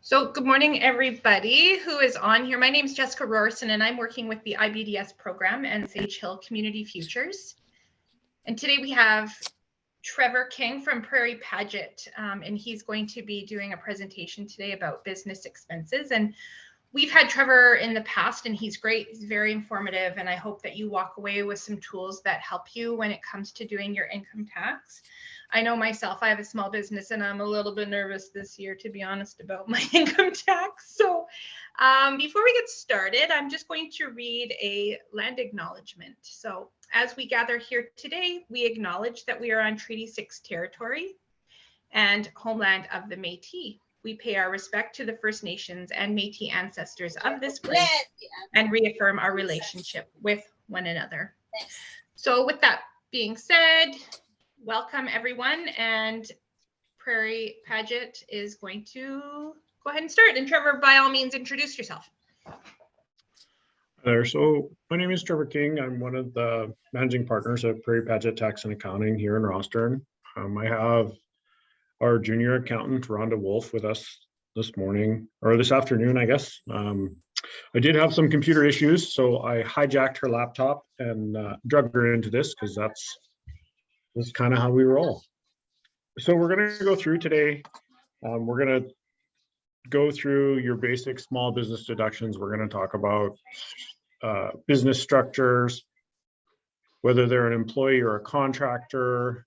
So good morning, everybody who is on here. My name is Jessica Rorson, and I'm working with the IBDS program and Sage Hill Community Futures. And today we have Trevor King from Prairie Padgett, and he's going to be doing a presentation today about business expenses. And we've had Trevor in the past, and he's great. He's very informative, and I hope that you walk away with some tools that help you when it comes to doing your income tax. I know myself, I have a small business, and I'm a little bit nervous this year, to be honest, about my income tax. So before we get started, I'm just going to read a land acknowledgement. So as we gather here today, we acknowledge that we are on Treaty 6 territory and homeland of the Métis. We pay our respect to the First Nations and Métis ancestors of this place and reaffirm our relationship with one another. So with that being said, welcome everyone, and Prairie Padgett is going to go ahead and start. And Trevor, by all means, introduce yourself. There. So my name is Trevor King. I'm one of the managing partners at Prairie Padgett Tax and Accounting here in Rostern. I have our junior accountant, Rhonda Wolf, with us this morning, or this afternoon, I guess. I did have some computer issues, so I hijacked her laptop and drug her into this because that's kind of how we roll. So we're going to go through today. We're going to go through your basic small business deductions. We're going to talk about business structures, whether they're an employee or a contractor,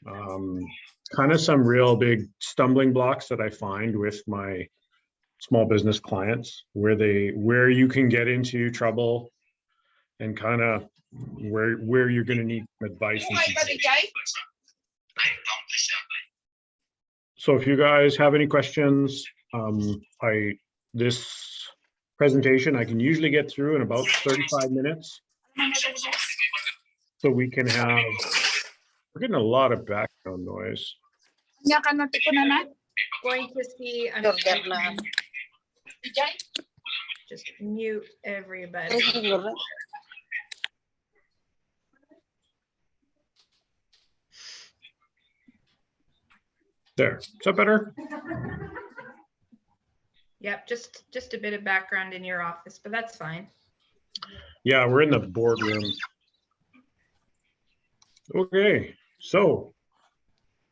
kind of some real big stumbling blocks that I find with my small business clients, where you can get into trouble and kind of where you're going to need advice. So if you guys have any questions, this presentation I can usually get through in about 35 minutes. So we can have, we're getting a lot of background noise. Going to see, just mute everybody. There, is that better? Yep, just a bit of background in your office, but that's fine. Yeah, we're in the boardroom. Okay, so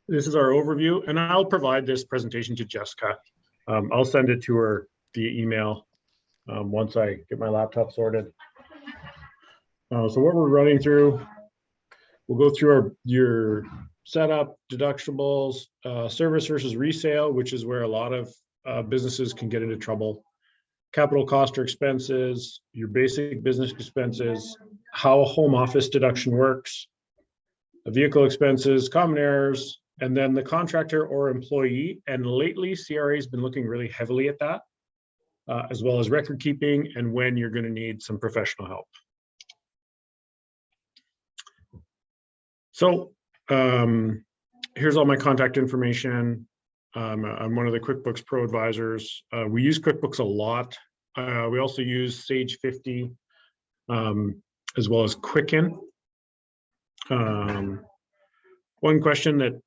this is our overview, and I'll provide this presentation to Jessica. I'll send it to her via email once I get my laptop sorted. So what we're running through, we'll go through your setup, deductibles, service versus resale, which is where a lot of businesses can get into trouble, capital cost or expenses, your basic business expenses, how a home office deduction works, vehicle expenses, common errors, and then the contractor or employee. And lately, CRA has been looking really heavily at that, as well as record keeping and when you're going to need some professional help. So here's all my contact information. I'm one of the QuickBooks Pro advisors. We use QuickBooks a lot. We also use Sage 50, as well as Quicken. One question that,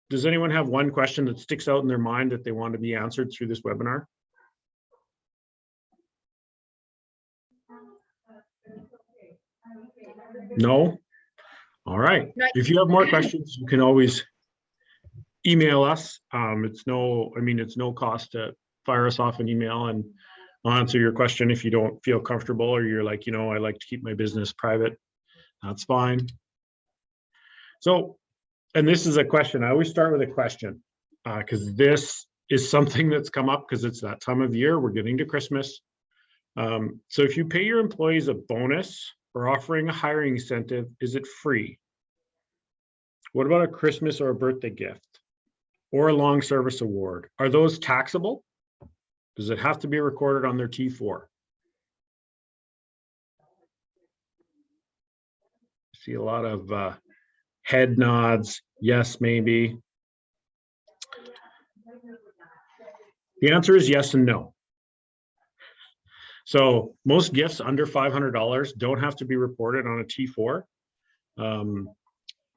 does anyone have one question that sticks out in their mind that they want to be answered through this webinar? No? All right. If you have more questions, you can always email us. It's no cost to fire us off an email, and I'll answer your question if you don't feel comfortable or you're like, I like to keep my business private. That's fine. So, and this is a question. I always start with a question because this is something that's come up because it's that time of year. We're getting to Christmas. So if you pay your employees a bonus or offering a hiring incentive, is it free? What about a Christmas or a birthday gift or a long service award? Are those taxable? Does it have to be recorded on their T4? I see a lot of head nods. Yes, maybe. The answer is yes and no. So most gifts under $500 don't have to be reported on a T4.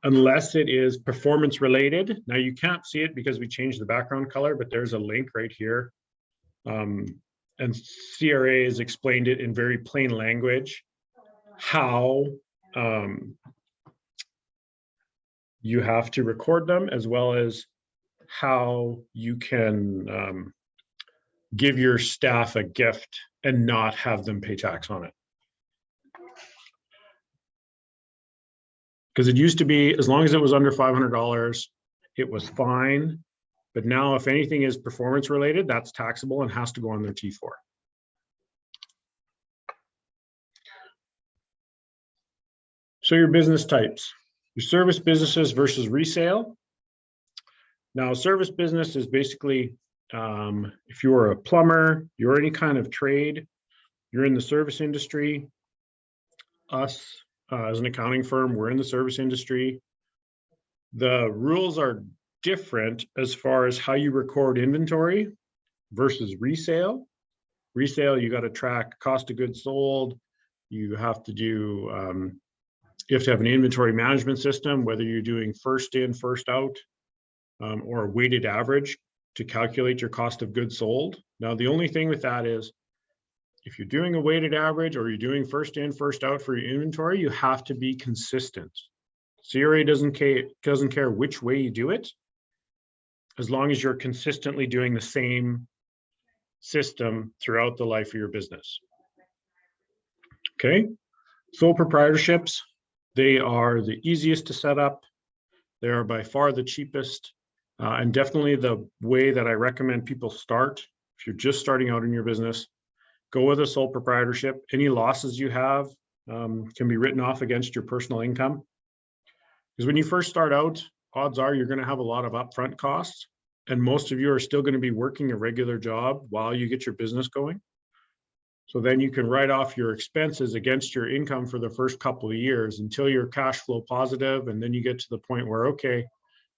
unless it is performance related. Now you can't see it because we changed the background color, but there's a link right here. And CRA has explained it in very plain language, how you have to record them, as well as how you can give your staff a gift and not have them pay tax on it. Because it used to be, as long as it was under $500, it was fine. But now if anything is performance related, that's taxable and has to go on their T4. So your business types, your service businesses versus resale. Now, service business is basically, if you're a plumber, you're any kind of trade, you're in the service industry. Us, as an accounting firm, we're in the service industry. The rules are different as far as how you record inventory versus resale. Resale, you got to track cost of goods sold. You have to do, you have to have an inventory management system, whether you're doing first in, first out, or a weighted average to calculate your cost of goods sold. Now, the only thing with that is, if you're doing a weighted average or you're doing first in, first out for your inventory, you have to be consistent. CRA doesn't care which way you do it, as long as you're consistently doing the same system throughout the life of your business. Okay, sole proprietorships, they are the easiest to set up. They are by far the cheapest, and definitely the way that I recommend people start. If you're just starting out in your business, go with a sole proprietorship. Any losses you have can be written off against your personal income. Because when you first start out, odds are you're going to have a lot of upfront costs, and most of you are still going to be working a regular job while you get your business going. So then you can write off your expenses against your income for the first couple of years until you're cash flow positive, and then you get to the point where, okay,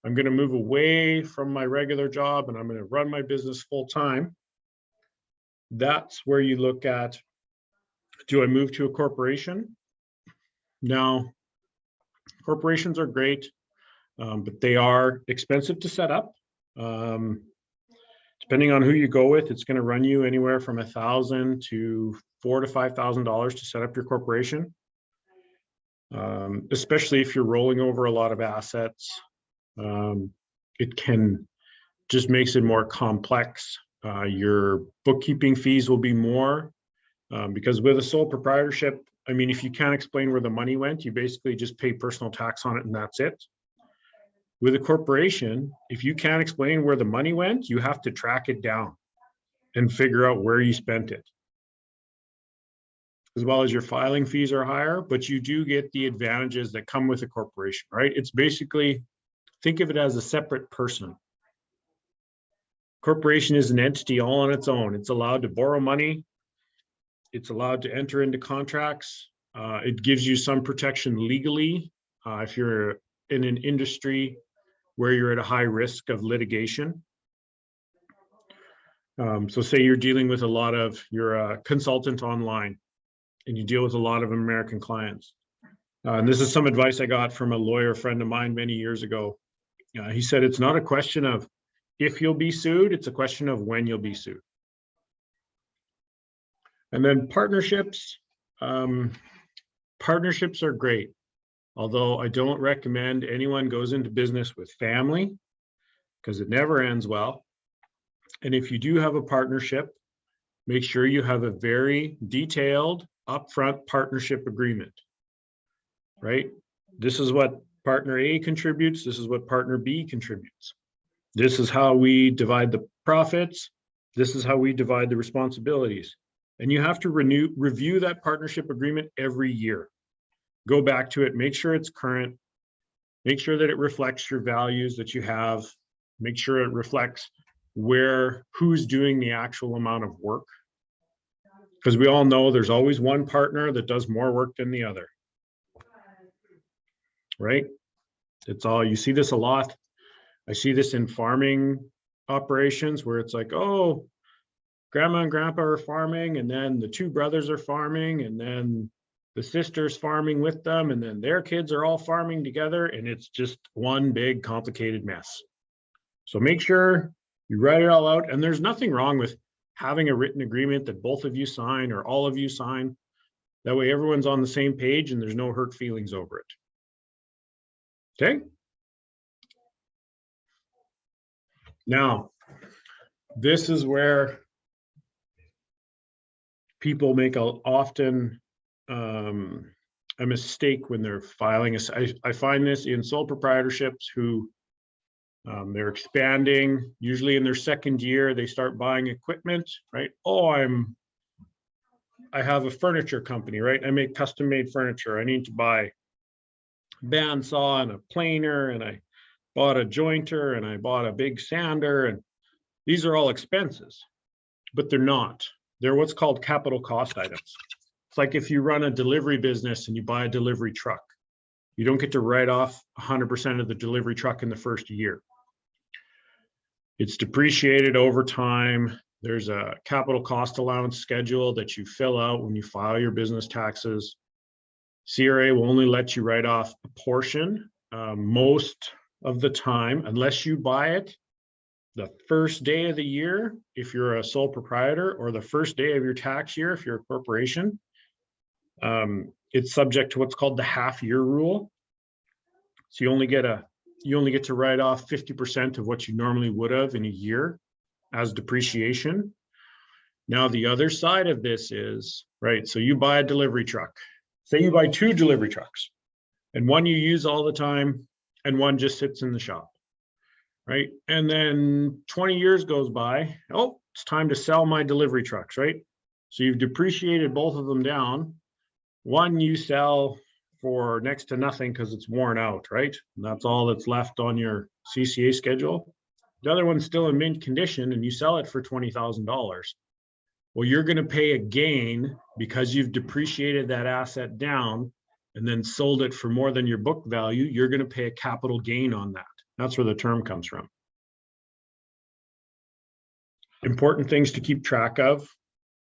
I'm going to move away from my regular job and I'm going to run my business full time. That's where you look at, do I move to a corporation? Now, corporations are great, but they are expensive to set up. Depending on who you go with, it's going to run you anywhere from $1,000 to $4,000 to $5,000 to set up your corporation. Especially if you're rolling over a lot of assets, it can just makes it more complex. Your bookkeeping fees will be more, because with a sole proprietorship, I mean, if you can't explain where the money went, you basically just pay personal tax on it and that's it. With a corporation, if you can't explain where the money went, you have to track it down and figure out where you spent it. As well as your filing fees are higher, but you do get the advantages that come with a corporation, right? It's basically, think of it as a separate person. Corporation is an entity all on its own. It's allowed to borrow money. It's allowed to enter into contracts. It gives you some protection legally if you're in an industry where you're at a high risk of litigation. So say you're dealing with you're a consultant online and you deal with a lot of American clients. And this is some advice I got from a lawyer friend of mine many years ago. He said, it's not a question of if you'll be sued, it's a question of when you'll be sued. And then partnerships. Partnerships are great, although I don't recommend anyone goes into business with family because it never ends well. And if you do have a partnership, make sure you have a very detailed upfront partnership agreement, right? This is what partner A contributes. This is what partner B contributes. This is how we divide the profits. This is how we divide the responsibilities. And you have to review that partnership agreement every year. Go back to it, make sure it's current, make sure that it reflects your values that you have, make sure it reflects who's doing the actual amount of work. Because we all know there's always one partner that does more work than the other. Right? You see this a lot. I see this in farming operations where it's like, oh, grandma and grandpa are farming, and then the two brothers are farming, and then the sister's farming with them, and then their kids are all farming together, and it's just one big complicated mess. So make sure you write it all out, and there's nothing wrong with having a written agreement that both of you sign or all of you sign. That way everyone's on the same page and there's no hurt feelings over it. Okay? Now, this is where people make often a mistake when they're filing. I find this in sole proprietorships who they're expanding. Usually in their second year, they start buying equipment, right? Oh, I have a furniture company, right? I make custom made furniture. I need to buy a bandsaw and a planer, and I bought a jointer and I bought a big sander, and these are all expenses, but they're not. They're what's called capital cost items. It's like if you run a delivery business and you buy a delivery truck, you don't get to write off 100% of the delivery truck in the first year. It's depreciated over time. There's a capital cost allowance schedule that you fill out when you file your business taxes. CRA will only let you write off a portion most of the time, unless you buy it the first day of the year if you're a sole proprietor, or the first day of your tax year if you're a corporation. It's subject to what's called the half-year rule. So you only get to write off 50% of what you normally would have in a year as depreciation. Now, the other side of this is, right, so you buy a delivery truck. Say you buy 2 delivery trucks, and one you use all the time and one just sits in the shop, right? And then 20 years goes by. Oh, it's time to sell my delivery trucks, right? So you've depreciated both of them down. One you sell for next to nothing because it's worn out, right? And that's all that's left on your CCA schedule. The other one's still in mint condition and you sell it for $20,000. Well, you're going to pay a gain because you've depreciated that asset down and then sold it for more than your book value. You're going to pay a capital gain on that. That's where the term comes from. Important things to keep track of.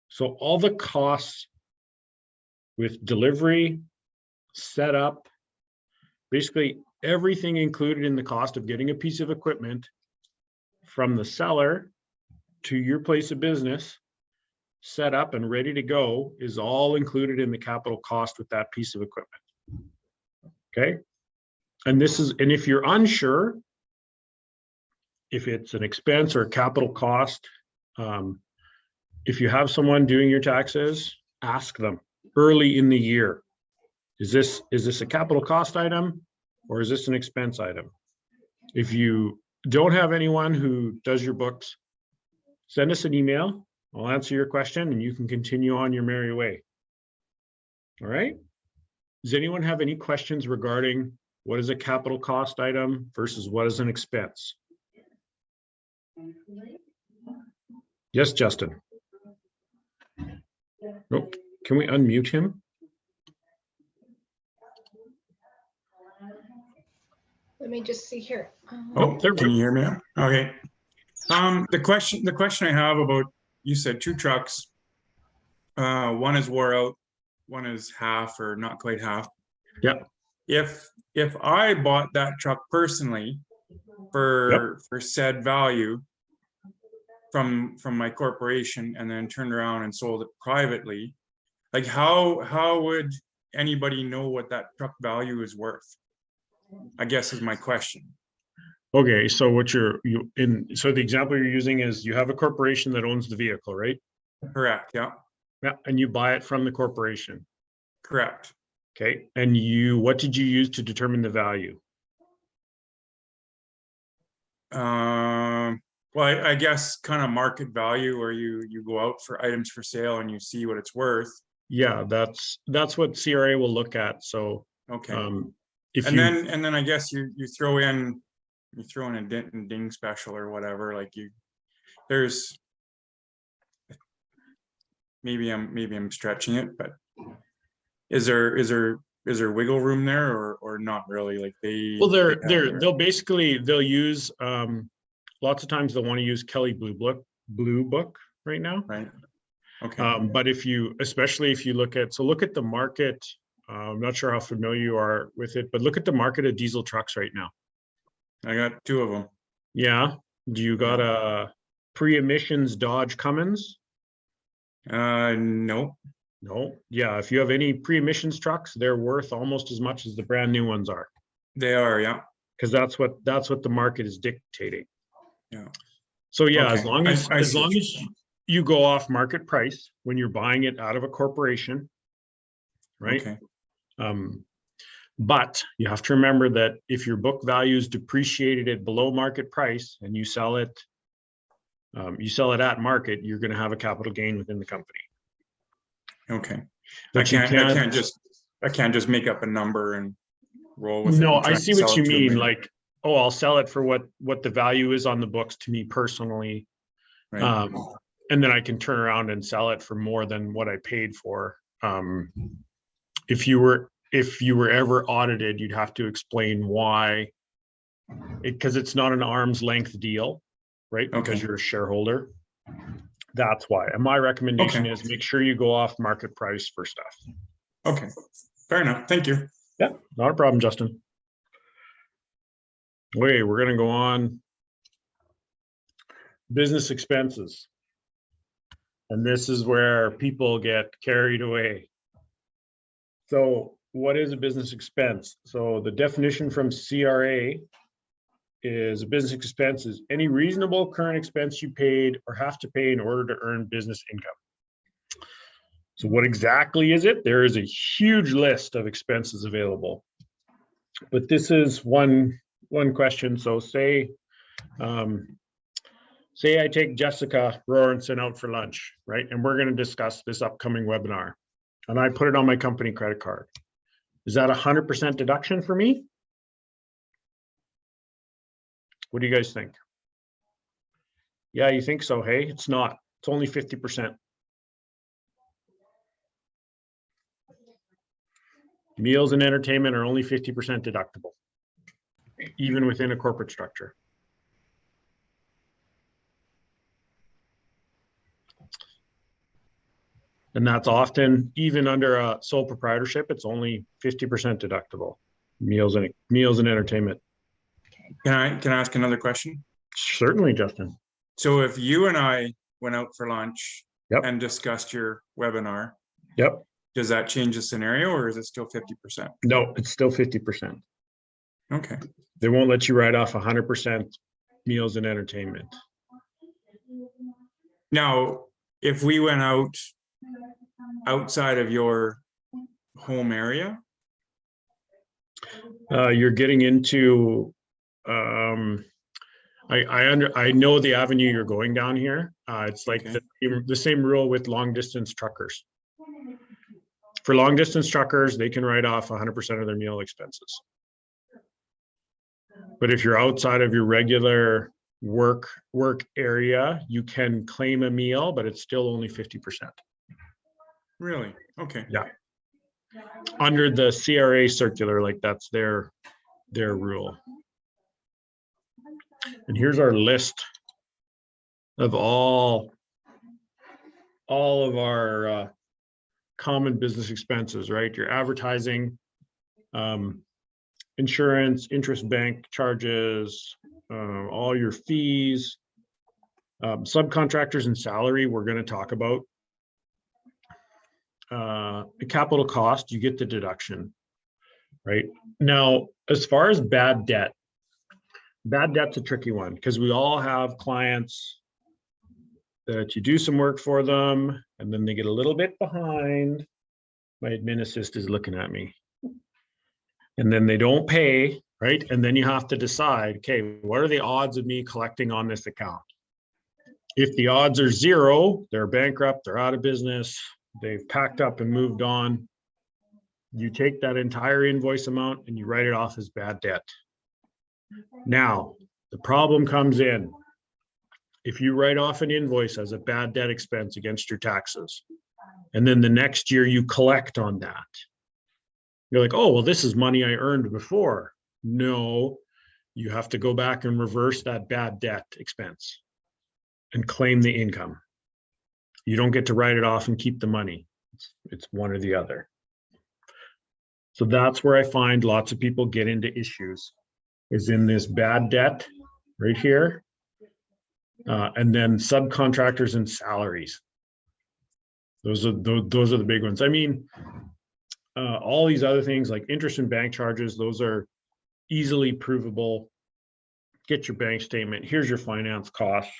So all the costs with delivery, setup, basically everything included in the cost of getting a piece of equipment from the seller to your place of business, set up and ready to go, is all included in the capital cost with that piece of equipment. Okay. And if you're unsure if it's an expense or a capital cost, if you have someone doing your taxes, ask them early in the year. Is this a capital cost item or is this an expense item? If you don't have anyone who does your books, send us an email. I'll answer your question and you can continue on your merry way. All right. Does anyone have any questions regarding what is a capital cost item versus what is an expense? Yes, Justin. Nope. Can we unmute him? Let me just see here. Oh, can you hear me? Okay. The question I have about, you said 2 trucks. One is wore out, one is half or not quite half. Yep. If I bought that truck personally for said value from my corporation and then turned around and sold it privately, like how would anybody know what that truck value is worth? I guess is my question. Okay, so so the example you're using is you have a corporation that owns the vehicle, right? Correct. Yeah. Yeah, and you buy it from the corporation. Correct. Okay, and what did you use to determine the value? Well, I guess kind of market value, where you go out for items for sale and you see what it's worth. Yeah, that's what CRA will look at. So okay. And then I guess you throw in a dent and ding special or whatever. Like there's maybe I'm stretching it, but is there wiggle room there or not really? Like they'll use lots of times they'll want to use Kelly Blue Book right now. Right. Okay. But especially if you look at the market, I'm not sure how familiar you are with it, but look at the market of diesel trucks right now. I got 2 of them. Yeah. Do you got a pre-emissions Dodge Cummins? No. No. Yeah. If you have any pre-emissions trucks, they're worth almost as much as the brand new ones are. They are, yeah. Because that's what the market is dictating. Yeah. So yeah, Okay. as long I as see what you're saying. you go off market price when you're buying it out of a corporation, right? Okay. But you have to remember that if your book value is depreciated at below market price and you sell it at market, you're going to have a capital gain within the company. Okay. But I can't just make up a number and roll with it. No, and try I and see what sell you it to mean. them. Like, oh, I'll sell it for what the value is on the books to me personally. Right. And then I can turn around and sell it for more than what I paid for. If you were ever audited, you'd have to explain why, because it's not an arm's length deal, right? Because Okay. you're a shareholder. That's why. And my recommendation Okay. is make sure you go off market price for stuff. Okay. Fair enough. Thank you. Yeah, not a problem, Justin. Okay, we're gonna go on. Business expenses. And this is where people get carried away. So what is a business expense? So the definition from CRA is a business expense is any reasonable current expense you paid or have to pay in order to earn business income. So what exactly is it? There is a huge list of expenses available, but this is one question. So say I take Jessica Rorenson out for lunch, right? And we're going to discuss this upcoming webinar. And I put it on my company credit card. Is that 100% deduction for me? What do you guys think? Yeah, you think so, hey? It's not. It's only 50%. Meals and entertainment are only 50% deductible, even within a corporate structure. And that's often, even under a sole proprietorship, it's only 50% deductible. Meals and entertainment. Can I ask another question? Certainly, Justin. So if you and I went out for lunch Yep. and discussed your webinar, Yep. does that change the scenario or is it still 50%? No, it's still 50%. Okay. They won't let you write off 100% meals and entertainment. Now, if we went outside of your home area, You're getting into I know the avenue you're going down here. It's like Okay. the same rule with long distance truckers. For long distance truckers, they can write off 100% of their meal expenses. But if you're outside of your regular work area, you can claim a meal, but it's still only 50%. really? Okay. Yeah. Under the CRA circular, like that's their rule. And here's our list of all of our common business expenses, right? Your advertising, insurance, interest, bank charges, all your fees, subcontractors and salary, we're going to talk about. The capital cost, you get the deduction, right? Now, as far as bad debt's a tricky one because we all have clients that you do some work for them and then they get a little bit behind. My admin assist is looking at me. And then they don't pay, right? And then you have to decide, okay, what are the odds of me collecting on this account? If the odds are 0, they're bankrupt, they're out of business, they've packed up and moved on. You take that entire invoice amount and you write it off as bad debt. Now, the problem comes in. If you write off an invoice as a bad debt expense against your taxes, and then the next year you collect on that, you're like, oh, well, this is money I earned before. No, you have to go back and reverse that bad debt expense and claim the income. You don't get to write it off and keep the money. It's one or the other. So that's where I find lots of people get into issues, is in this bad debt right here. And then subcontractors and salaries. Those are the big ones. I mean, all these other things like interest and bank charges, those are easily provable. Get your bank statement. Here's your finance costs.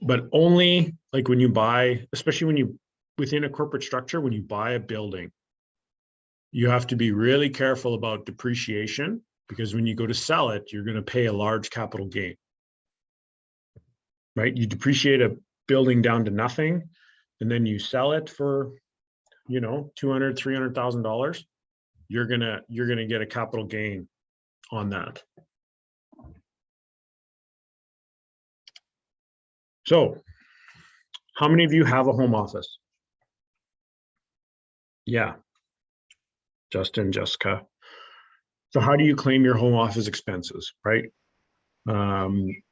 But only like when you buy, especially when you within a corporate structure, when you buy a building, you have to be really careful about depreciation, because when you go to sell it, you're going to pay a large capital gain. Right? You depreciate a building down to nothing, and then you sell it for, you know, $200,000, $300,000. You're gonna get a capital gain on that. So, how many of you have a home office? Yeah, Justin, Jessica. So how do you claim your home office expenses, right?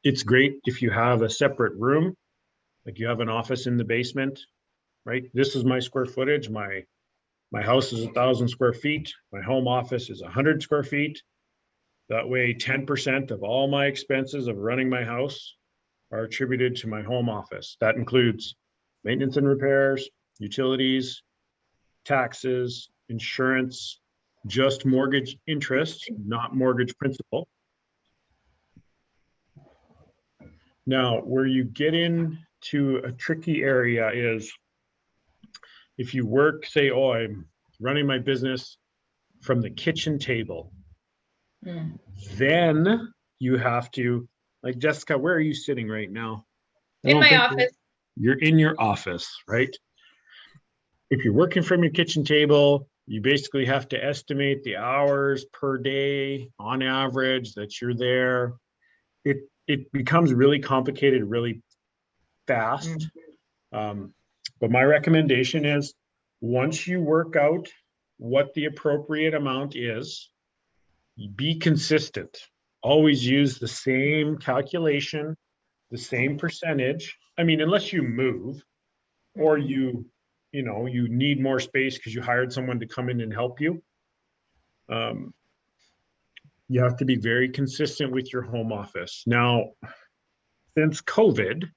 It's great if you have a separate room, like you have an office in the basement, right? This is my square footage. My house is 1,000 square feet. My home office is 100 square feet. That way, 10% of all my expenses of running my house are attributed to my home office. That includes maintenance and repairs, utilities, taxes, insurance, just mortgage interest, not mortgage principal. Now, where you get into a tricky area is if you work, say, oh, I'm running my business from the kitchen table, then you have to, like Jessica, where are you sitting right now? In my office. You're in your office, right? If you're working from your kitchen table, you basically have to estimate the hours per day on average that you're there. It becomes really complicated really fast. But my recommendation is once you work out what the appropriate amount is, be consistent. Always use the same calculation, the same percentage. I mean, unless you move or you need more space because you hired someone to come in and help you. You have to be very consistent with your home office. Now, since COVID,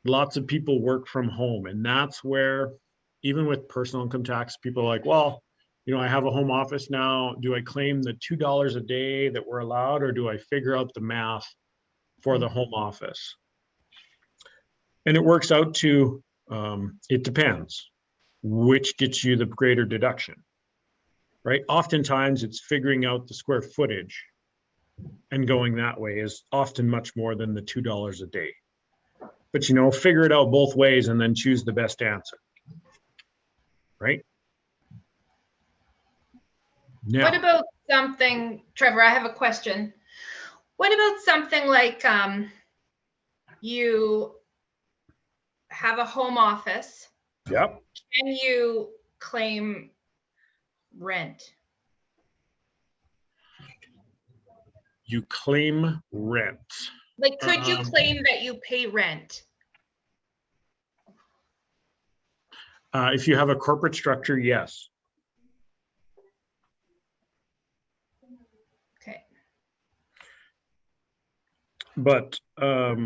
lots of people work from home, and that's where, even with personal income tax, people are like, well, you know, I have a home office now. Do I claim the $2 a day that we're allowed, or do I figure out the math for the home office? And it works out to, it depends which gets you the greater deduction, right? Oftentimes it's figuring out the square footage, and going that way is often much more than the $2 a day. But, you know, figure it out both ways and then choose the best answer, right? Now, What about something, Trevor, I have a question. What about something like you have a home office? yep. Can you claim rent? You claim rent. Like, could you claim that you pay rent? If you have a corporate structure, yes. Okay. But are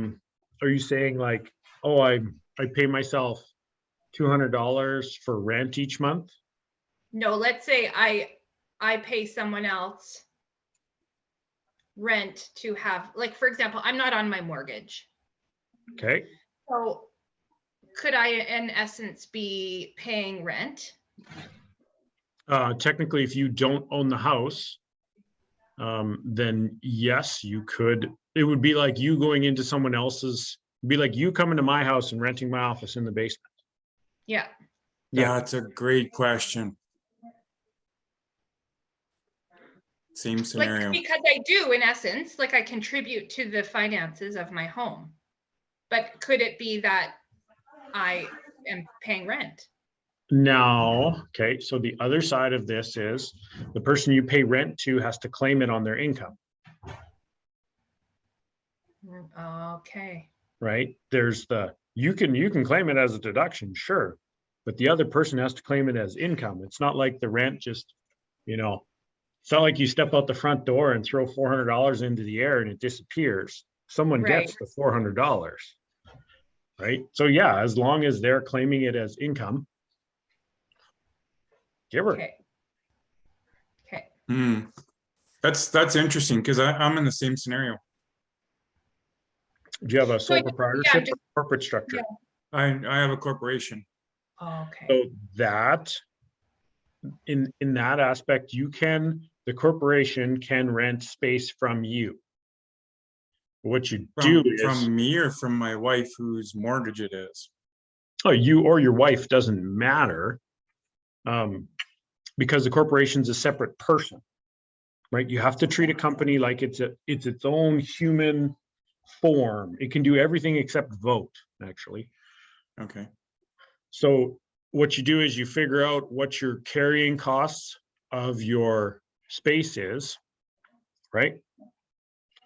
you saying like, oh, I pay myself $200 for rent each month? No, let's say I pay someone else rent to have, like, for example, I'm not on my mortgage. Okay. So could I, in essence, be paying rent? Technically, if you don't own the house, then yes, you could. It would be like you going into someone else's, be like you coming to my house and renting my office in the basement. Yeah. Yeah. That's a great question. Same scenario. Like, because I do, in essence, like I contribute to the finances of my home. But could it be that I am paying rent? Now, okay, so the other side of this is the person you pay rent to has to claim it on their income. Okay. right? There's you can claim it as a deduction, sure, but the other person has to claim it as income. It's not like the rent just, it's not like you step out the front door and throw $400 into the air and it disappears. Someone Right. gets the $400, right? So yeah, as long as they're claiming it as income, give her. Okay. Okay. Hmm. That's interesting because I'm in the same scenario. Do you have a So I sole guess- proprietorship just- or corporate structure? yeah. I have a corporation. Oh, okay. So that in that aspect, the corporation can rent space from you. What you do is From me or from my wife whose mortgage it is. you or your wife, doesn't matter, because the corporation's a separate person, right? You have to treat a company like it's its own human form. It can do everything except vote, actually. Okay. So what you do is you figure out what your carrying costs of your space is, right?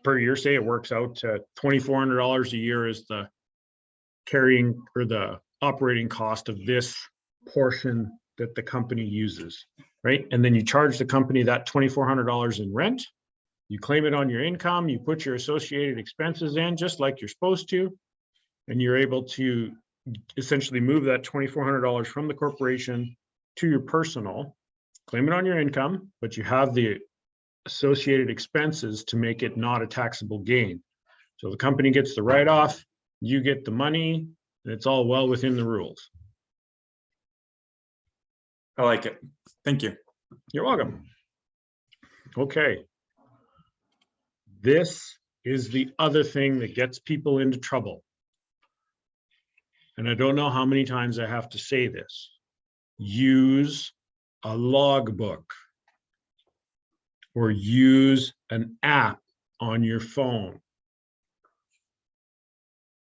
Per year, say it works out to $2,400 a year is the carrying or the operating cost of this portion that the company uses, right? And then you charge the company that $2,400 in rent. You claim it on your income, you put your associated expenses in just like you're supposed to, and you're able to essentially move that $2,400 from the corporation to your personal, claim it on your income, but you have the associated expenses to make it not a taxable gain. So the company gets the write-off, you get the money, and it's all well within the rules. I like it. Thank you. You're welcome. Okay. This is the other thing that gets people into trouble. And I don't know how many times I have to say this. Use a logbook or use an app on your phone.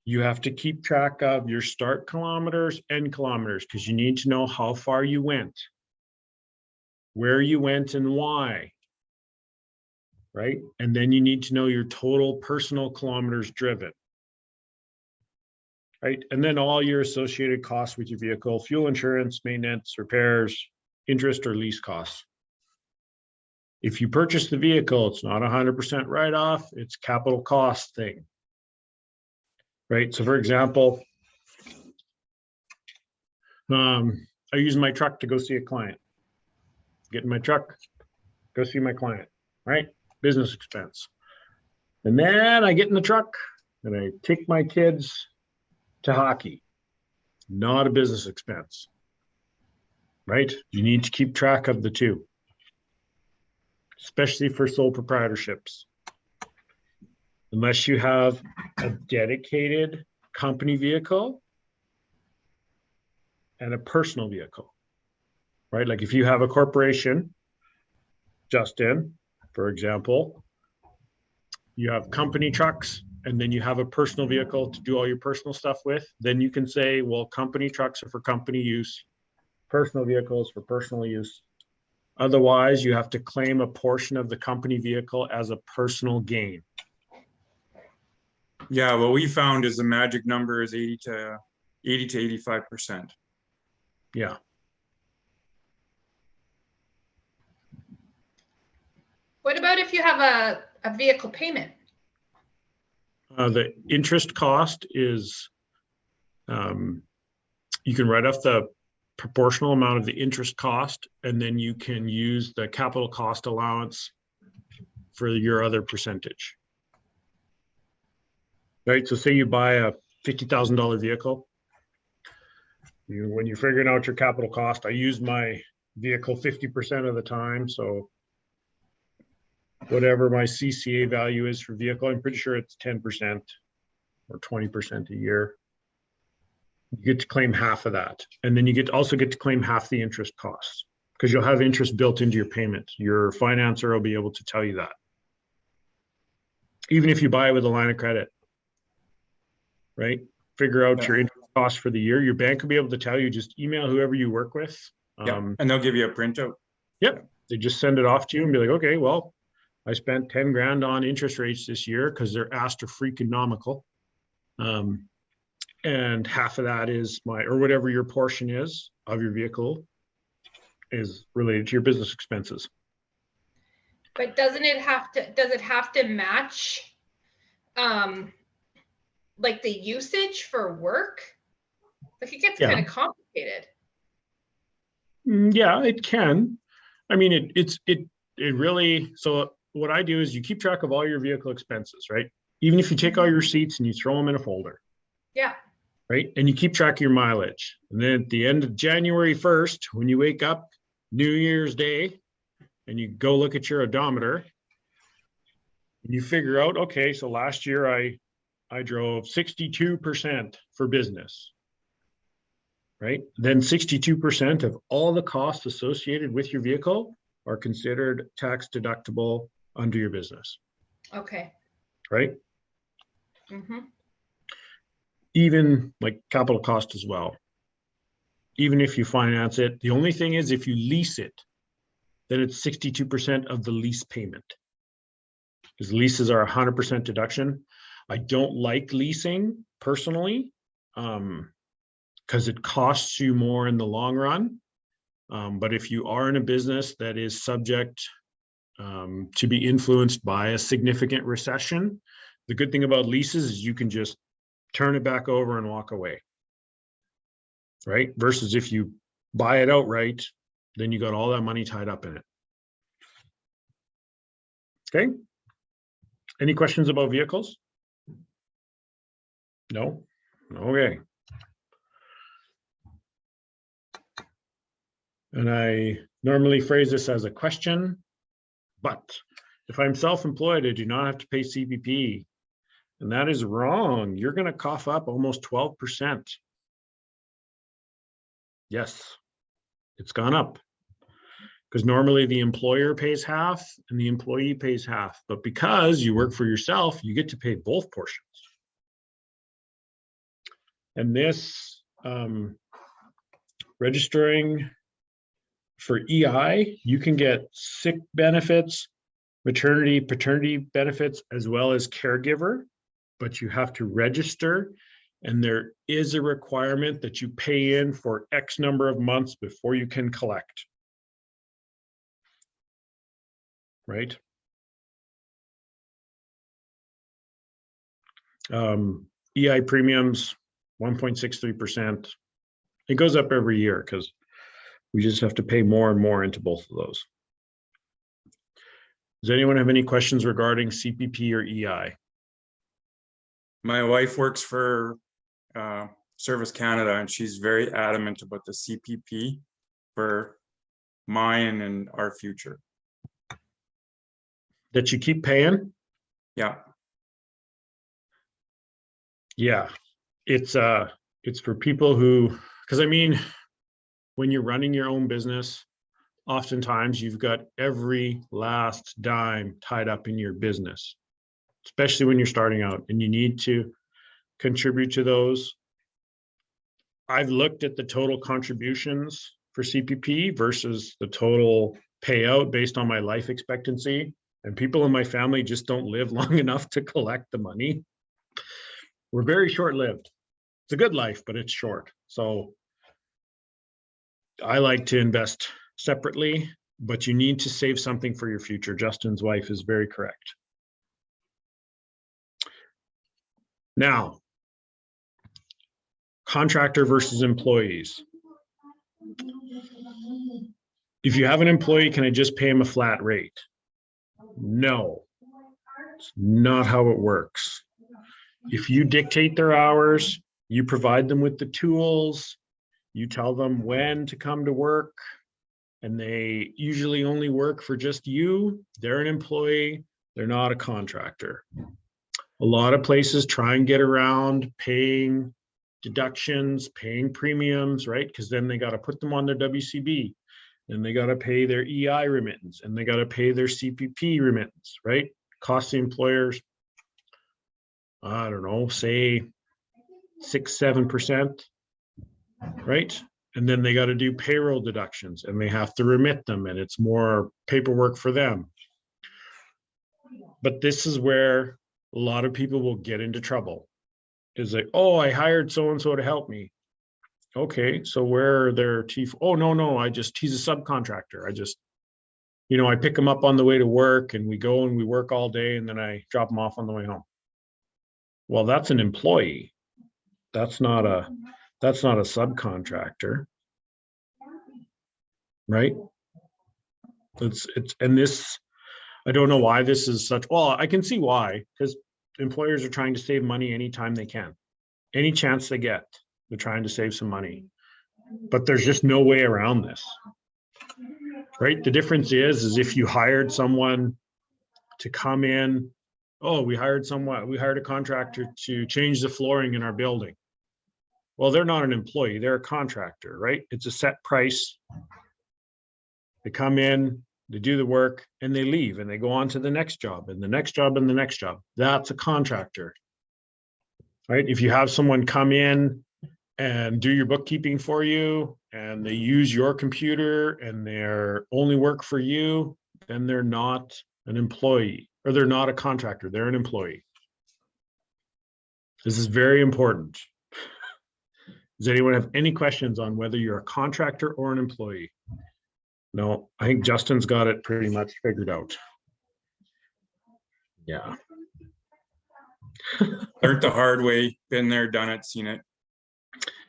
You have to keep track of your start kilometers, end kilometers, because you need to know how far you went, where you went and why, right? And then you need to know your total personal kilometers driven, right? And then all your associated costs with your vehicle, fuel insurance, maintenance, repairs, interest or lease costs. If you purchase the vehicle, it's not 100% write-off, it's capital cost thing. Right, so for example, I use my truck to go see a client. Get in my truck, go see my client, right? Business expense. And then I get in the truck and I take my kids to hockey. Not a business expense, right? You need to keep track of the two, especially for sole proprietorships. Unless you have a dedicated company vehicle and a personal vehicle, right? Like if you have a corporation, Justin, for example, you have company trucks and then you have a personal vehicle to do all your personal stuff with, then you can say, well, company trucks are for company use, personal vehicles for personal use. Otherwise, you have to claim a portion of the company vehicle as a personal gain. Yeah, what we found is the magic number is 80 to 85%. Yeah. What about if you have a vehicle payment? The interest cost is, you can write off the proportional amount of the interest cost, and then you can use the capital cost allowance for your other percentage. Right, so say you buy a $50,000 vehicle. When you're figuring out your capital cost, I use my vehicle 50% of the time. So whatever my CCA value is for vehicle, I'm pretty sure it's 10% or 20% a year. You get to claim half of that. And then you also get to claim half the interest costs because you'll have interest built into your payment. Your financer will be able to tell you that. Even if you buy it with a line of credit, right? Figure out your interest cost for the year. Your bank will be able to tell you, just email whoever you work with. And they'll give you a printout. Yep. They just send it off to you and be like, okay, well, I spent 10 grand on interest rates this year because they're astronomical. And half of that is or whatever your portion is of your vehicle is related to your business expenses. But does it have to match like the usage for work? Like it gets kind of complicated. Yeah, it can. I mean, it really, so what I do is you keep track of all your vehicle expenses, right? Even if you take all your receipts and you throw them in a folder. Yeah. Right? And you keep track of your mileage. And then at the end of January 1st, when you wake up New Year's Day and you go look at your odometer, you figure out, okay, so last year I drove 62% for business. Right? Then 62% of all the costs associated with your vehicle are considered tax deductible under your business. Okay. Right? Mm-hmm. Even like capital cost as well. Even if you finance it, the only thing is if you lease it, then it's 62% of the lease payment. Because leases are 100% deduction. I don't like leasing personally, because it costs you more in the long run. But if you are in a business that is subject to be influenced by a significant recession, the good thing about leases is you can just turn it back over and walk away. Right? Versus if you buy it outright, then you got all that money tied up in it. Okay. Any questions about vehicles? No? Okay. And I normally phrase this as a question, but if I'm self-employed, I do not have to pay CPP. And that is wrong. You're going to cough up almost 12%. Yes, it's gone up. Because normally the employer pays half and the employee pays half. But because you work for yourself, you get to pay both portions. And this registering for EI, you can get sick benefits, maternity, paternity benefits, as well as caregiver, but you have to register. And there is a requirement that you pay in for X number of months before you can collect. Right? EI premiums, 1.63%. It goes up every year because we just have to pay more and more into both of those. Does anyone have any questions regarding CPP or EI? My wife works for Service Canada, and she's very adamant about the CPP for mine and our future. That you keep paying? Yeah. Yeah, it's for people who, because I mean, when you're running your own business, oftentimes you've got every last dime tied up in your business, especially when you're starting out and you need to contribute to those. I've looked at the total contributions for CPP versus the total payout based on my life expectancy, and people in my family just don't live long enough to collect the money. We're very short-lived. It's a good life, but it's short. So I like to invest separately, but you need to save something for your future. Justin's wife is very correct. Now, contractor versus employees. If you have an employee, can I just pay him a flat rate? No, it's not how it works. If you dictate their hours, you provide them with the tools, you tell them when to come to work, and they usually only work for just you, they're an employee, they're not a contractor. A lot of places try and get around paying deductions, paying premiums, right? Because then they got to put them on their WCB, and they got to pay their EI remittance, and they got to pay their CPP remittance, right? Cost the employers, I don't know, say 6-7%, right? And then they got to do payroll deductions and they have to remit them, and it's more paperwork for them. But this is where a lot of people will get into trouble. is like, oh, I hired so-and-so to help me. Okay, so where are their chief? Oh, no, he's a subcontractor. I pick him up on the way to work and we go and we work all day and then I drop him off on the way home. Well, that's an employee. That's not a subcontractor. Right? And this, I don't know why this is such, well, I can see why, because employers are trying to save money anytime they can. Any chance they get, they're trying to save some money. But there's just no way around this. Right? The difference is if you hired someone to come in, oh, we hired a contractor to change the flooring in our building. Well, they're not an employee, they're a contractor, right? It's a set price. They come in, they do the work, and they leave, and they go on to the next job, and the next job, and the next job. That's a contractor, right? If you have someone come in and do your bookkeeping for you, and they use your computer, and they're only work for you, then they're not an employee, or they're not a contractor, they're an employee. This is very important. Does anyone have any questions on whether you're a contractor or an employee? No, I think Justin's got it pretty much figured out. Yeah. Learned the hard way, been there, done it, seen it.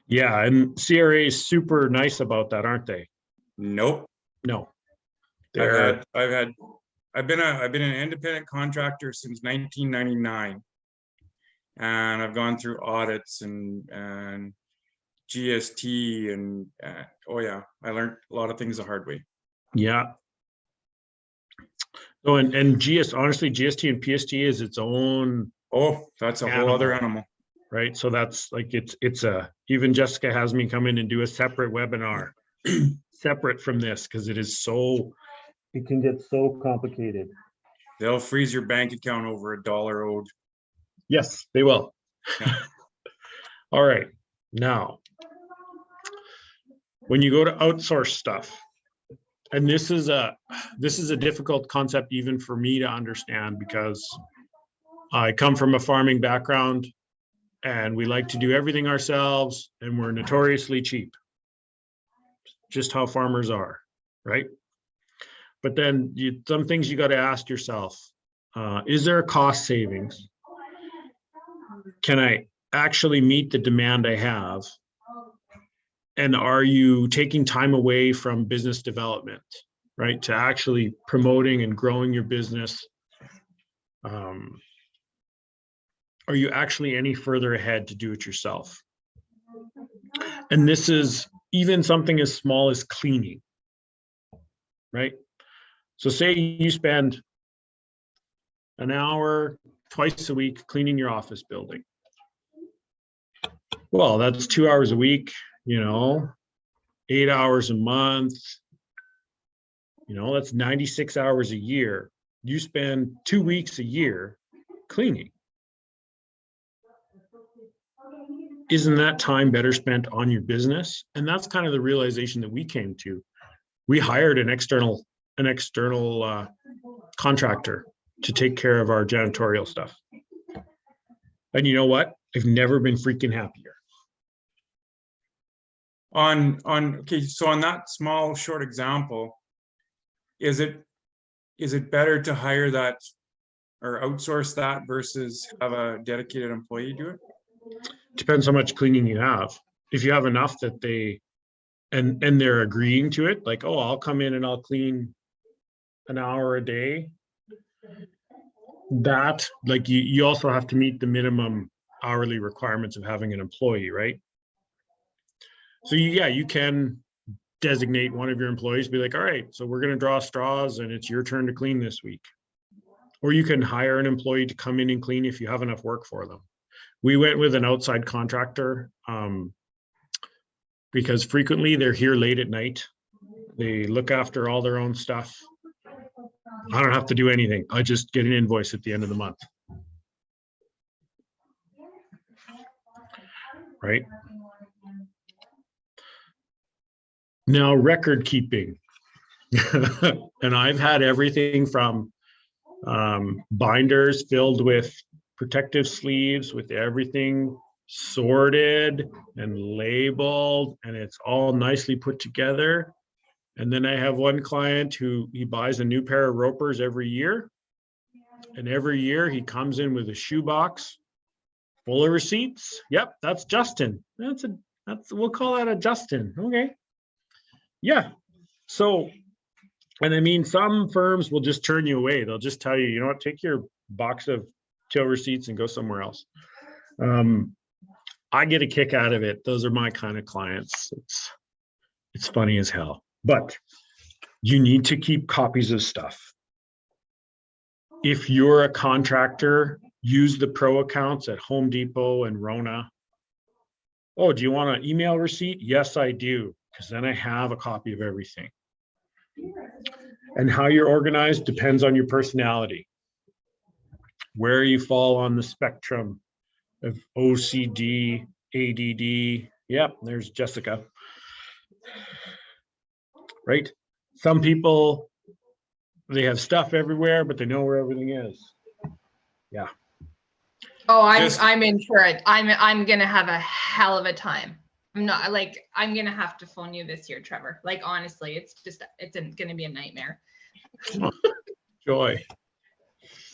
Yeah, and CRA is super nice about that, aren't they? Nope. No. I've been an independent contractor since 1999. And I've gone through audits and GST and oh yeah, I learned a lot of things the hard way. Yeah. Oh, and honestly, GST and PST is its own. Oh, that's a whole other animal. Right. So that's like, even Jessica has me come in and do a separate webinar separate from this, because it can get so complicated. They'll freeze your bank account over $1 owed. Yes, they will. Yeah. All right. Now, when you go to outsource stuff, and this is a difficult concept even for me to understand, because I come from a farming background and we like to do everything ourselves and we're notoriously cheap. Just how farmers are, right? But then some things you got to ask yourself, is there a cost savings? Can I actually meet the demand I have? And are you taking time away from business development, right? To actually promoting and growing your business? Are you actually any further ahead to do it yourself? And this is even something as small as cleaning, right? So say you spend an hour twice a week cleaning your office building. Well, that's 2 hours a week, 8 hours a month, that's 96 hours a year. You spend 2 weeks a year cleaning. Isn't that time better spent on your business? And that's kind of the realization that we came to. We hired an external contractor to take care of our janitorial stuff. And you know what? I've never been freaking happier. Okay, so on that small short example, is it better to hire that or outsource that versus have a dedicated employee do it? Depends how much cleaning you have. If you have enough that and they're agreeing to it, like, oh, I'll come in and I'll clean an hour a day. That, like, you also have to meet the minimum hourly requirements of having an employee, right? So you can designate one of your employees, be like, all right, so we're going to draw straws and it's your turn to clean this week. Or you can hire an employee to come in and clean if you have enough work for them. We went with an outside contractor because frequently they're here late at night. They look after all their own stuff. I don't have to do anything. I just get an invoice at the end of the month. Right? Now, record keeping. And I've had everything from binders filled with protective sleeves with everything sorted and labeled, and it's all nicely put together. And then I have one client who he buys a new pair of ropers every year. And every year he comes in with a shoebox full of receipts. Yep, that's Justin. We'll call that a Justin. Okay. Yeah. So, and I mean, some firms will just turn you away. They'll just tell you, you know what, take your box of till receipts and go somewhere else. I get a kick out of it. Those are my kind of clients. It's funny as hell, but you need to keep copies of stuff. If you're a contractor, use the pro accounts at Home Depot and Rona. Oh, do you want an email receipt? Yes, I do, because then I have a copy of everything. And how you're organized depends on your personality. Where you fall on the spectrum of OCD, ADD. Yep, there's Jessica. Right? Some people, they have stuff everywhere, but they know where everything is. Yeah. Oh, Just- I'm in for it. I'm gonna have a hell of a time. I'm gonna have to phone you this year, Trevor. Like, honestly, it's gonna be a nightmare. Joy.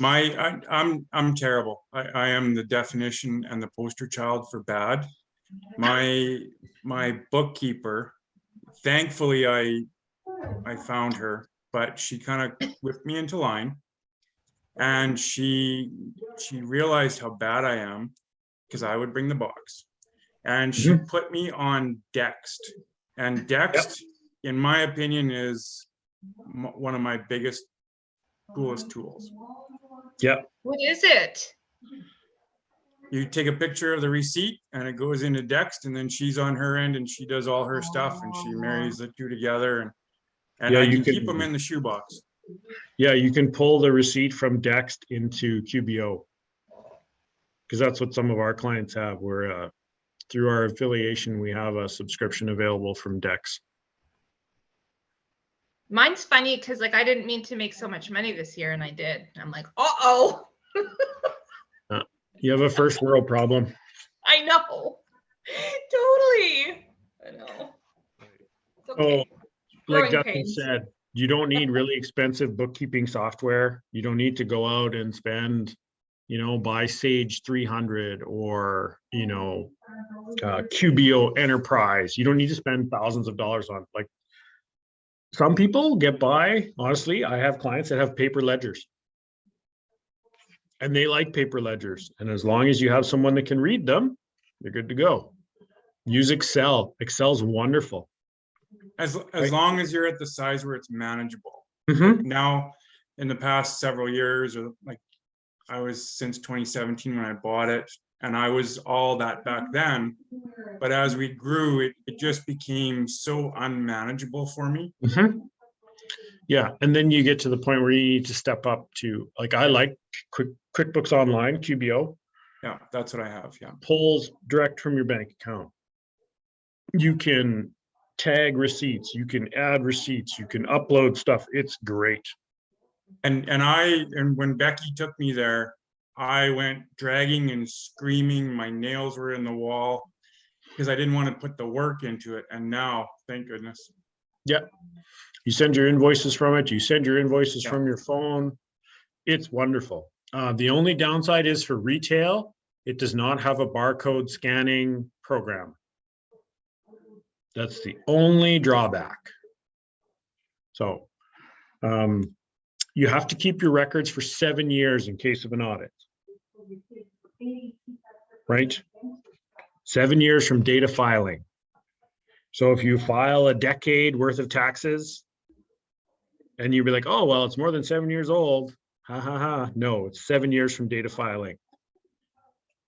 I'm terrible. I am the definition and the poster child for bad. My bookkeeper, thankfully I found her, but she kind of whipped me into line, and she realized how bad I am because I would bring the box, and she put me on Dext, and Dext, in my opinion, is one of my biggest, coolest tools. Yep. What is it? You take a picture of the receipt and it goes into Dext, and then she's on her end and she does all her stuff and she marries the two together, and Yeah, I you can can- keep them in the shoebox. Yeah, you can pull the receipt from Dext into QBO. Because that's what some of our clients have. We're through our affiliation, we have a subscription available from Dex. Mine's funny because like I didn't mean to make so much money this year, and I did. I'm like, uh-oh. You have a first world problem. I know. Totally. I know. It's okay. Like Growing Justin pains. said, you don't need really expensive bookkeeping software. You don't need to go out and spend, buy Sage 300 or, QBO Enterprise. You don't need to spend thousands of dollars on, like, some people get by. Honestly, I have clients that have paper ledgers. And they like paper ledgers. And as long as you have someone that can read them, you're good to go. Use Excel. Excel's wonderful. As Right. long as you're at the size where it's manageable. Mhm. Now, in the past several years, or like I was since 2017 when I bought it, and I was all that back then. But as we grew, it just became so unmanageable for me. Mhm. Yeah, and then you get to the point where you need to step up to, like, I like QuickBooks Online, QBO, Yeah, that's what I have. Yeah. pulls direct from your bank account. You can tag receipts, you can add receipts, you can upload stuff. It's great. And when Becky took me there, I went dragging and screaming. My nails were in the wall because I didn't want to put the work into it. And now, thank goodness. Yep. You send your invoices from it. You send your invoices Yeah. from your phone. It's wonderful. The only downside is for retail, it does not have a barcode scanning program. That's the only drawback. So you have to keep your records for 7 years in case of an audit. Right? 7 years from date of filing. So if you file a decade worth of taxes and you'd be like, oh, well, it's more than 7 years old. Ha ha ha. No, it's 7 years from date of filing.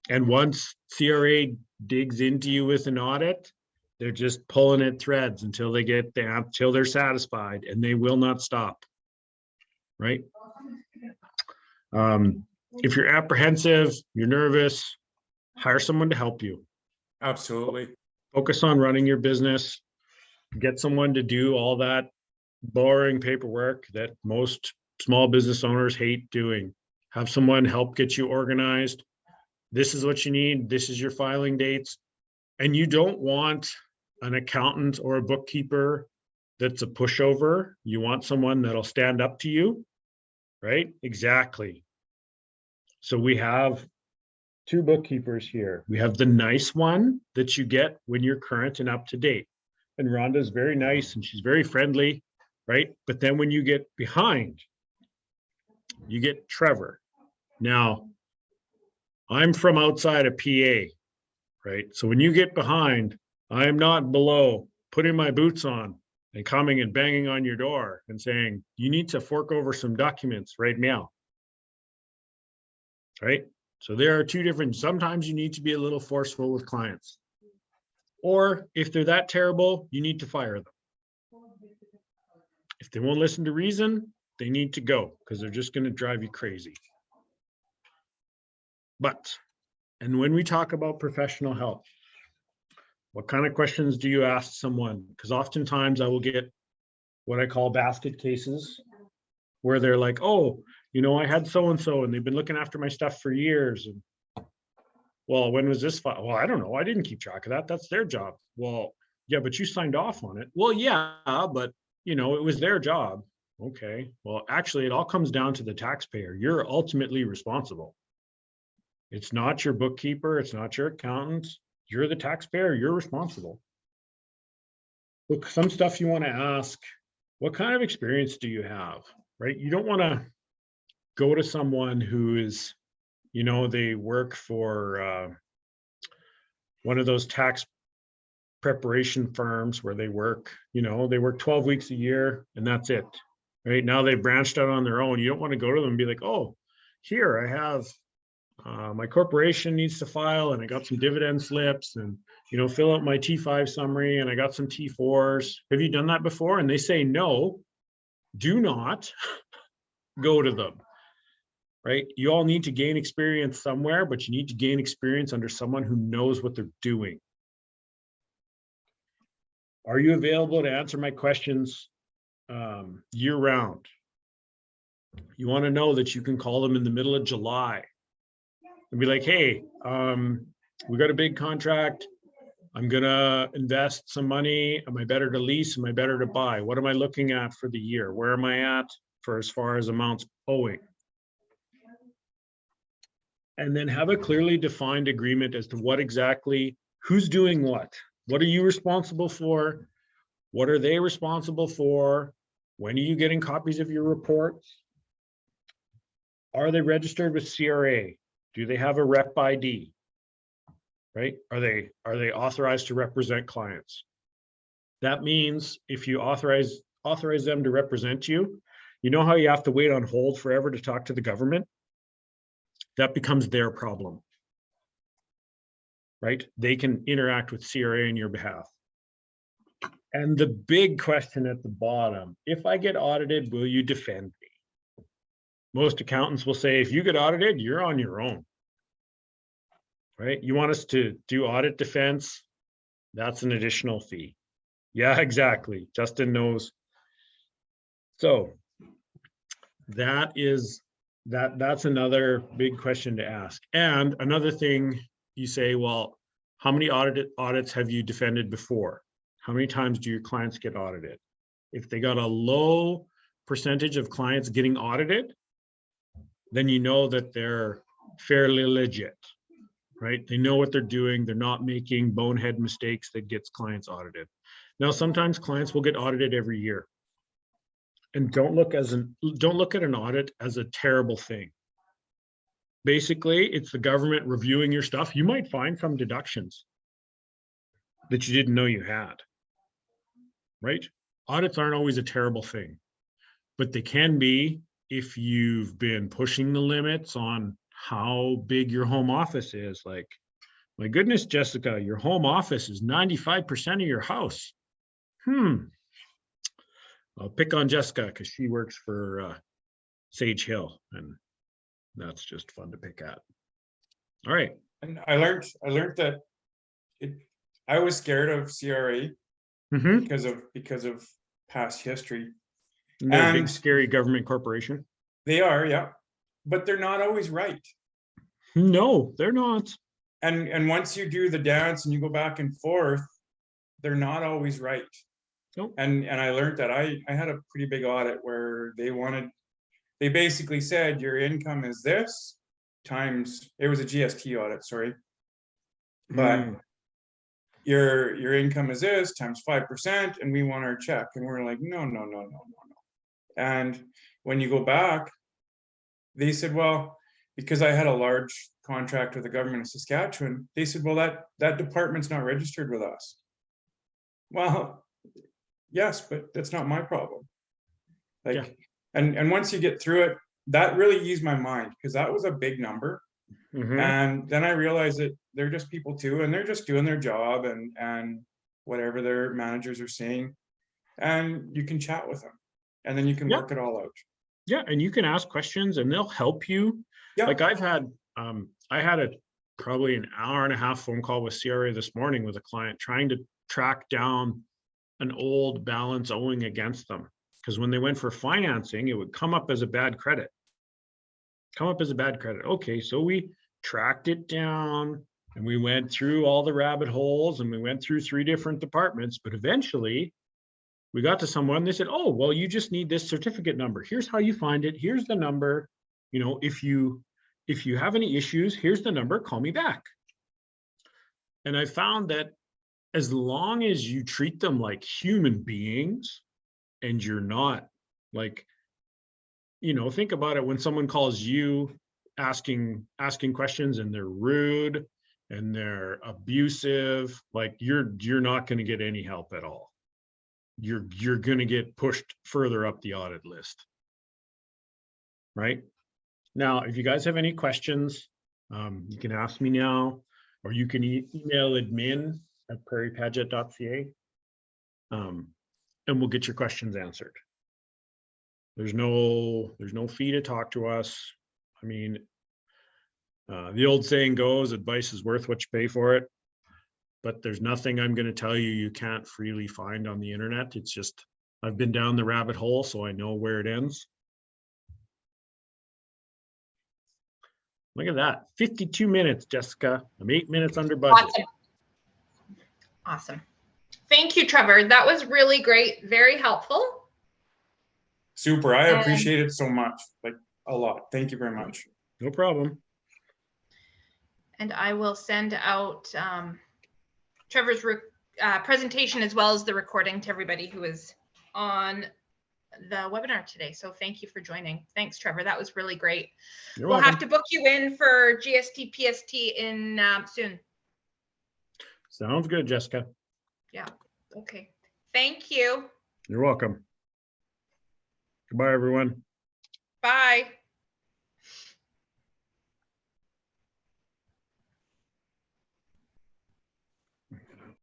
And once CRA digs into you with an audit, they're just pulling at threads until they get there, until they're satisfied, and they will not stop. Right? If you're apprehensive, you're nervous, hire someone to help you. Absolutely. Focus on running your business. Get someone to do all that boring paperwork that most small business owners hate doing. Have someone help get you organized. This is what you need. This is your filing dates. And you don't want an accountant or a bookkeeper that's a pushover. You want someone that'll stand up to you, right? Exactly. So we have two bookkeepers here. We have the nice one that you get when you're current and up to date. And Rhonda's very nice and she's very friendly, right? But then when you get behind, you get Trevor. Now, I'm from outside of PA, right? So when you get behind, I am not below putting my boots on and coming and banging on your door and saying, you need to fork over some documents right now, right? So there are two different, sometimes you need to be a little forceful with clients. Or if they're that terrible, you need to fire them. If they won't listen to reason, they need to go because they're just going to drive you crazy. But, and when we talk about professional help, what kind of questions do you ask someone? Because oftentimes I will get what I call basket cases where they're like, oh, you know, I had so-and-so and they've been looking after my stuff for years. And well, when was this file? Well, I don't know. I didn't keep track of that. That's their job. Well, yeah, but you signed off on it. Well, yeah, but you know, it was their job. Okay. Well, actually, it all comes down to the taxpayer. You're ultimately responsible. It's not your bookkeeper. It's not your accountant. You're the taxpayer. You're responsible. Look, some stuff you want to ask, what kind of experience do you have, right? You don't want to go to someone who is, you know, they work for one of those tax preparation firms where they work, you know, they work 12 weeks a year and that's it, right? Now they've branched out on their own. You don't want to go to them and be like, oh, here I have my corporation needs to file and I got some dividend slips and, you know, fill out my T5 summary and I got some T4s. Have you done that before? And they say, no, do not go to them, right? You all need to gain experience somewhere, but you need to gain experience under someone who knows what they're doing. Are you available to answer my questions year round? You want to know that you can call them in the middle of July and be like, hey, we got a big contract. I'm going to invest some money. Am I better to lease? Am I better to buy? What am I looking at for the year? Where am I at for as far as amounts owing? And then have a clearly defined agreement as to what exactly, who's doing what? What are you responsible for? What are they responsible for? When are you getting copies of your reports? Are they registered with CRA? Do they have a rep ID? Right? Are they authorized to represent clients? That means if you authorize them to represent you, you know how you have to wait on hold forever to talk to the government? That becomes their problem. Right? They can interact with CRA on your behalf. And the big question at the bottom, if I get audited, will you defend me? Most accountants will say, if you get audited, you're on your own. Right? You want us to do audit defense? That's an additional fee. Yeah, exactly. Justin knows. So that's another big question to ask. And another thing you say, well, how many audits have you defended before? How many times do your clients get audited? If they got a low percentage of clients getting audited, then you know that they're fairly legit, right? They know what they're doing. They're not making bonehead mistakes that gets clients audited. Now, sometimes clients will get audited every year. And don't look at an audit as a terrible thing. Basically, it's the government reviewing your stuff. You might find some deductions that you didn't know you had. Right? Audits aren't always a terrible thing, but they can be if you've been pushing the limits on how big your home office is. Like, my goodness, Jessica, your home office is 95% of your house. I'll pick on Jessica because she works for Sage Hill, and that's just fun to pick at. All right. And I learned that I was scared of CRA. Because of past history. And they're a big, scary government corporation. They are, yeah. But they're not always right. No, they're not. And once you do the dance and you go back and forth, they're not always right. Nope. And I learned that I had a pretty big audit where they basically said your income is this times, it was a GST audit, sorry. But your income is this times 5%, and we want our check. And we're like, no. And when you go back, they said, well, because I had a large contract with the government of Saskatchewan, they said, well, that department's not registered with us. Well, yes, but that's not my problem. Like, Yeah. and once you get through it, that really eased my mind, because that was a big number. And then I realized that they're just people too, and they're just doing their job and whatever their managers are saying, and you can chat with them, and then you can work it all out. Yeah, and you can ask questions and they'll help you. Yeah. Like I had probably an hour and a half phone call with CRA this morning with a client trying to track down an old balance owing against them. Because when they went for financing, it would come up as a bad credit. Okay, so we tracked it down and we went through all the rabbit holes and we went through 3 different departments, but eventually we got to someone, they said, oh, well, you just need this certificate number. Here's how you find it. Here's the number. You know, if you have any issues, here's the number, call me back. And I found that as long as you treat them like human beings and you're not like, you know, think about it when someone calls you asking questions and they're rude and they're abusive, like you're not going to get any help at all. You're going to get pushed further up the audit list. Right now, if you guys have any questions, you can ask me now, or you can email admin@prairiepadgett.ca, and we'll get your questions answered. There's no fee to talk to us. I mean, the old saying goes, advice is worth what you pay for it. But there's nothing I'm going to tell you can't freely find on the internet. It's just, I've been down the rabbit hole, so I know where it ends. Look at that, 52 minutes, Jessica. I'm 8 minutes under budget. Awesome. Thank you, Trevor. That was really great. Very helpful. Super. I appreciate it so much, like a lot. Thank you very much. No problem. And I will send out Trevor's presentation as well as the recording to everybody who is on the webinar today. So thank you for joining. Thanks, Trevor. That was really great. You're we'll welcome. have to book you in for GST PST in soon. Sounds good, Jessica. Yeah. Okay. Thank you. You're welcome. Goodbye, everyone. Bye.